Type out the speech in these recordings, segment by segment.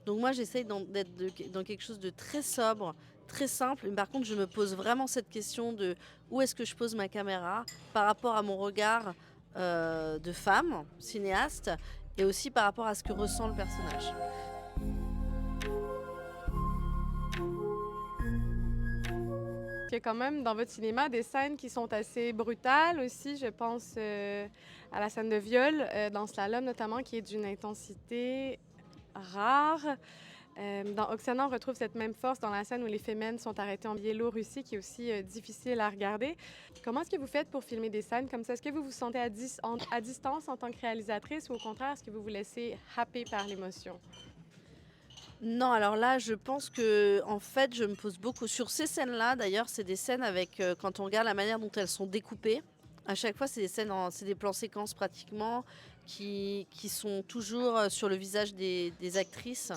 Donc moi, j'essaye d'être dans quelque chose de très sobre, très simple. Mais par contre, je me pose vraiment cette question de où est-ce que je pose ma caméra par rapport à mon regard de femme, cinéaste, et aussi par rapport à ce que ressent le personnage. Il y a quand même dans votre cinéma des scènes qui sont assez brutales aussi. Je pense à la scène de viol dans Slalom notamment, qui est d'une intensité rare. Dans Oksana, on retrouve cette même force dans la scène où les femmes sont arrêtées en Biélorussie, qui est aussi difficile à regarder. Comment est-ce que vous faites pour filmer des scènes comme ça? Est-ce que vous vous sentez à distance en tant que réalisatrice ou au contraire, est-ce que vous vous laissez happer par l'émotion? Non, alors là, je pense que, en fait, je me pose beaucoup sur ces scènes-là. D'ailleurs, c'est des scènes avec, quand on regarde la manière dont elles sont découpées, à chaque fois, c'est des plans séquences pratiquement qui sont toujours sur le visage des actrices.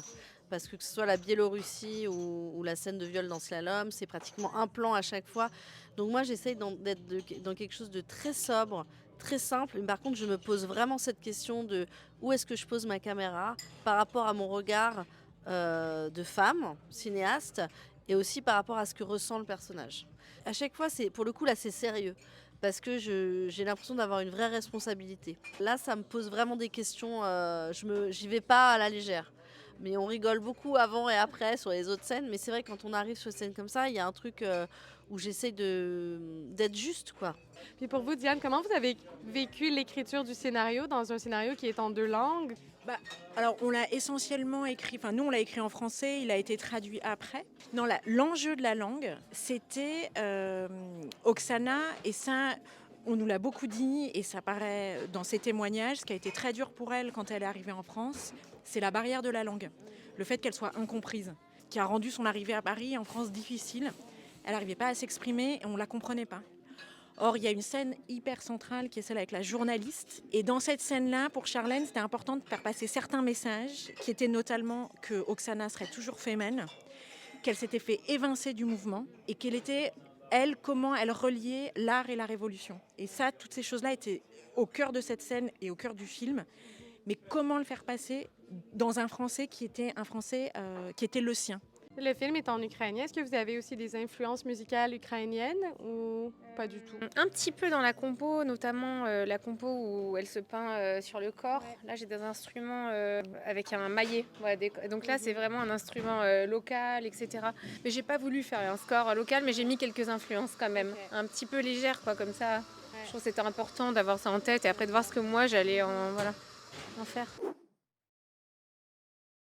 Parce que ce soit la Biélorussie ou la scène de viol dans Slalom, c'est pratiquement un plan à chaque fois. Donc moi, j'essaye d'être dans quelque chose de très sobre, très simple. Mais par contre, je me pose vraiment cette question de où est-ce que je pose ma caméra par rapport à mon regard de femme, cinéaste, et aussi par rapport à ce que ressent le personnage. À chaque fois, pour le coup, là, c'est sérieux. Parce que j'ai l'impression d'avoir une vraie responsabilité. Là, ça me pose vraiment des questions. J'y vais pas à la légère. Mais on rigole beaucoup avant et après sur les autres scènes. Mais c'est vrai, quand on arrive sur une scène comme ça, il y a un truc où j'essaie d'être juste, quoi. Puis pour vous, Diane, comment vous avez vécu l'écriture du scénario dans un scénario qui est en deux langues? Bah, alors, on l'a essentiellement écrit, enfin, nous, on l'a écrit en français, il a été traduit après. Non, l'enjeu de la langue, c'était Oksana, et ça, on nous l'a beaucoup dit, et ça paraît dans ses témoignages, ce qui a été très dur pour elle quand elle est arrivée en France, c'est la barrière de la langue. Le fait qu'elle soit incomprise, qui a rendu son arrivée à Paris, en France, difficile. Elle n'arrivait pas à s'exprimer et on ne la comprenait pas. Or, il y a une scène hyper centrale qui est celle avec la journaliste. Et dans cette scène-là, pour Charlène, c'était important de faire passer certains messages, qui étaient notamment que Oksana serait toujours fémène, qu'elle s'était fait évincer du mouvement et qu'elle était, elle, comment elle reliait l'art et la révolution. Et ça, toutes ces choses-là étaient au cœur de cette scène et au cœur du film. Mais comment le faire passer dans un français qui était un français qui était le sien? Le film est en ukrainien. Est-ce que vous avez aussi des influences musicales ukrainiennes ou pas du tout? Un petit peu dans la compo, notamment la compo où elle se peint sur le corps. Là, j'ai des instruments avec un maillet. Voilà, donc là, c'est vraiment un instrument local, etc. Mais j'ai pas voulu faire un score local, mais j'ai mis quelques influences quand même. Un petit peu légères, quoi, comme ça. Je trouve que c'était important d'avoir ça en tête et après de voir ce que moi, j'allais en faire.